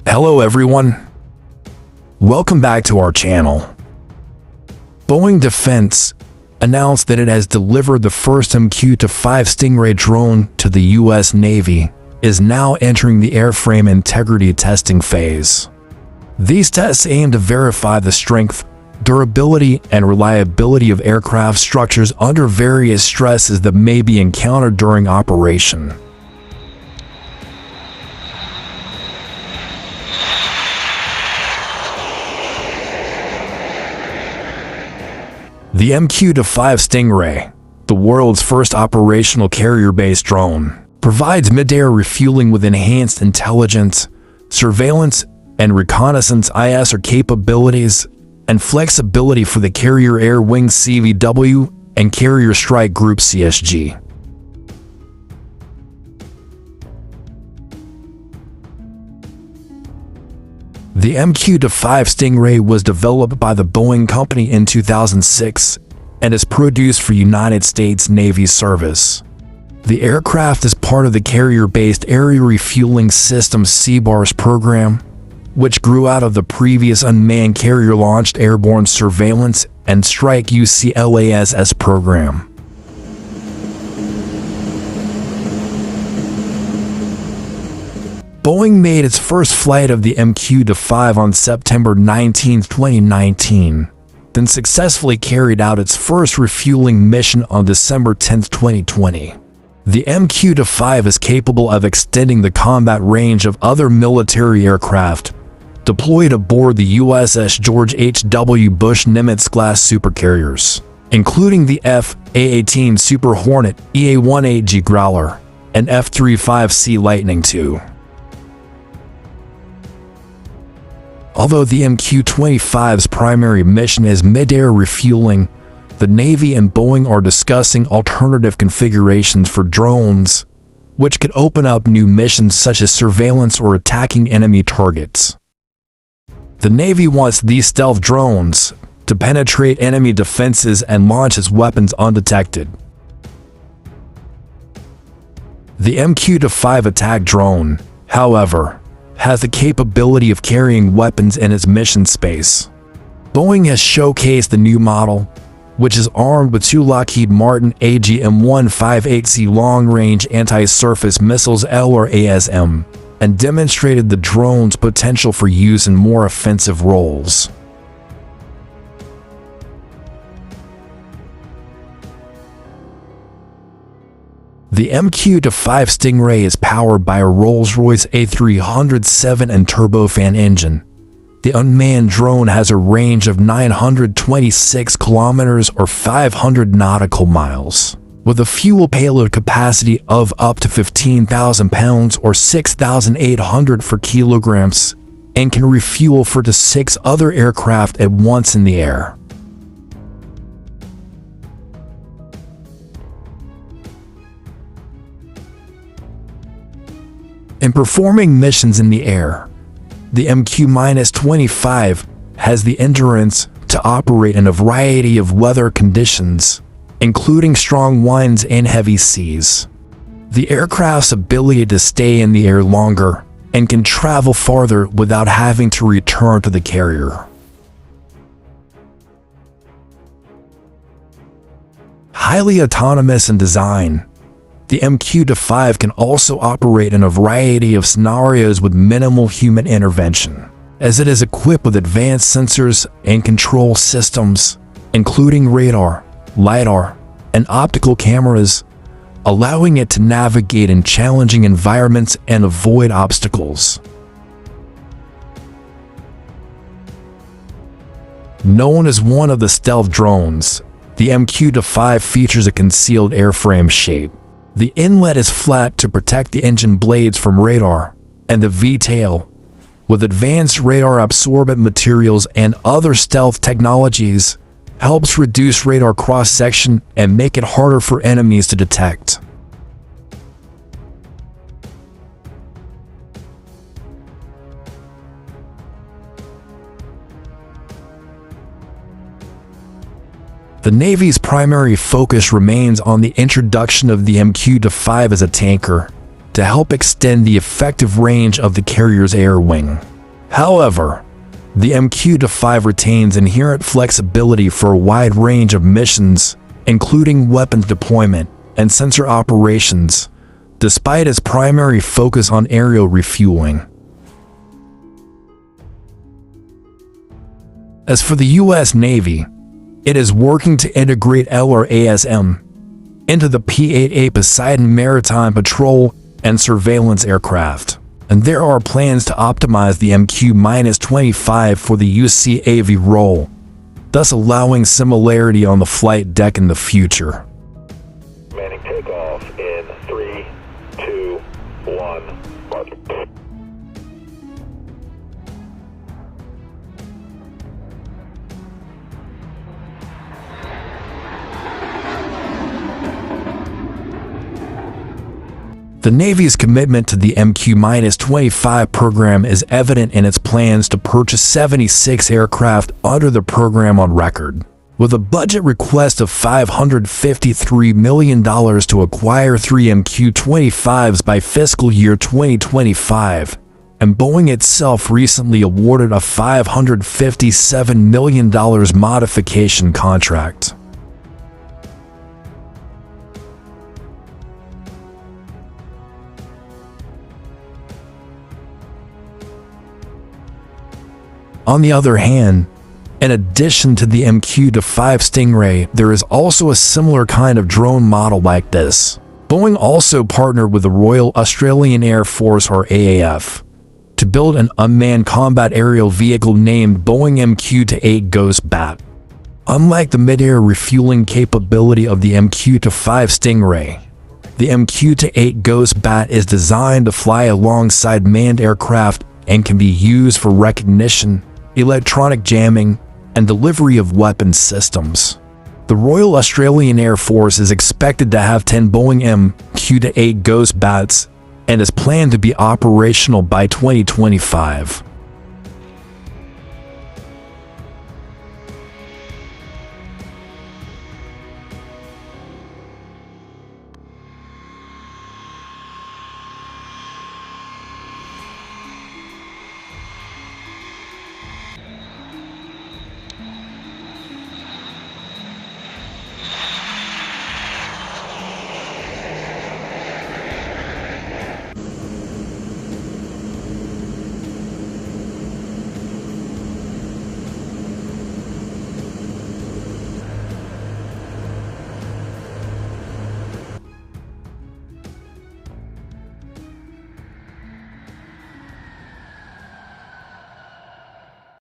Hello everyone. Welcome back to our channel. Boeing Defense announced that it has delivered the first MQ-25 Stingray drone to the U.S. Navy, is now entering the airframe integrity testing phase. These tests aim to verify the strength, durability, and reliability of aircraft structures under various stresses that may be encountered during operation. The MQ-25 Stingray, the world's first operational carrier-based drone, provides mid-air refueling with enhanced intelligence, surveillance, and reconnaissance ISR capabilities, and flexibility for the Carrier Air Wing CVW and Carrier Strike Group CSG. The MQ-25 Stingray was developed by the Boeing Company in 2006 and is produced for United States Navy service. The aircraft is part of the Carrier-Based Area Refueling Systems CBARS program, which grew out of the previous Unmanned Carrier-Launched Airborne Surveillance and Strike UCLASS program. Boeing made its first flight of the MQ-25 on September 19, 2019, then successfully carried out its first refueling mission on December 10, 2020. The MQ-25 is capable of extending the combat range of other military aircraft deployed aboard the USS George H.W. Bush Nimitz-class supercarriers, including the F/A-18 Super Hornet, EA-18G Growler, and F-35C Lightning II. Although the MQ-25's primary mission is mid-air refueling, the Navy and Boeing are discussing alternative configurations for drones, which could open up new missions such as surveillance or attacking enemy targets. The Navy wants these stealth drones to penetrate enemy defenses and launch as weapons undetected. The MQ-25 attack drone, however, has the capability of carrying weapons in its mission space. Boeing has showcased the new model, which is armed with two Lockheed Martin AGM-158C long-range anti-surface missiles LRASM, and demonstrated the drone's potential for use in more offensive roles. The MQ-25 Stingray is powered by a Rolls-Royce A307 and turbofan engine. The unmanned drone has a range of 926 kilometers or 500 nautical miles, with a fuel payload capacity of up to 15,000 pounds or 6,800 kilograms, and can refuel for up to 6 other aircraft at once in the air. In performing missions in the air, the MQ-25 has the endurance to operate in a variety of weather conditions, including strong winds and heavy seas. The aircraft's ability to stay in the air longer and can travel farther without having to return to the carrier. Highly autonomous in design, the MQ-25 can also operate in a variety of scenarios with minimal human intervention, as it is equipped with advanced sensors and control systems, including radar, LiDAR, and optical cameras, allowing it to navigate in challenging environments and avoid obstacles. Known as one of the stealth drones, the MQ-25 features a concealed airframe shape. The inlet is flat to protect the engine blades from radar, and the V-tail, with advanced radar-absorbent materials and other stealth technologies, helps reduce radar cross-section and make it harder for enemies to detect. The Navy's primary focus remains on the introduction of the MQ-25 as a tanker, to help extend the effective range of the carrier's air wing. However, the MQ-25 retains inherent flexibility for a wide range of missions, including weapons deployment and sensor operations, despite its primary focus on aerial refueling. As for the U.S. Navy, it is working to integrate LRASM into the P-8A Poseidon maritime patrol and surveillance aircraft, and there are plans to optimize the MQ-25 for the UCAV role, thus allowing similarity on the flight deck in the future. Manning takeoff in 3, 2, 1, mark. The Navy's commitment to the MQ-25 program is evident in its plans to purchase 76 aircraft under the program on record, with a budget request of $553 million to acquire 3 MQ-25s by fiscal year 2025, and Boeing itself recently awarded a $557 million modification contract. On the other hand, in addition to the MQ-25 Stingray, there is also a similar kind of drone model like this. Boeing also partnered with the Royal Australian Air Force, or AAF, to build an unmanned combat aerial vehicle named Boeing MQ-28 Ghost Bat. Unlike the mid-air refueling capability of the MQ-25 Stingray, the MQ-28 Ghost Bat is designed to fly alongside manned aircraft and can be used for recognition, electronic jamming, and delivery of weapons systems. The Royal Australian Air Force is expected to have 10 Boeing MQ-28 Ghost Bats and is planned to be operational by 2025.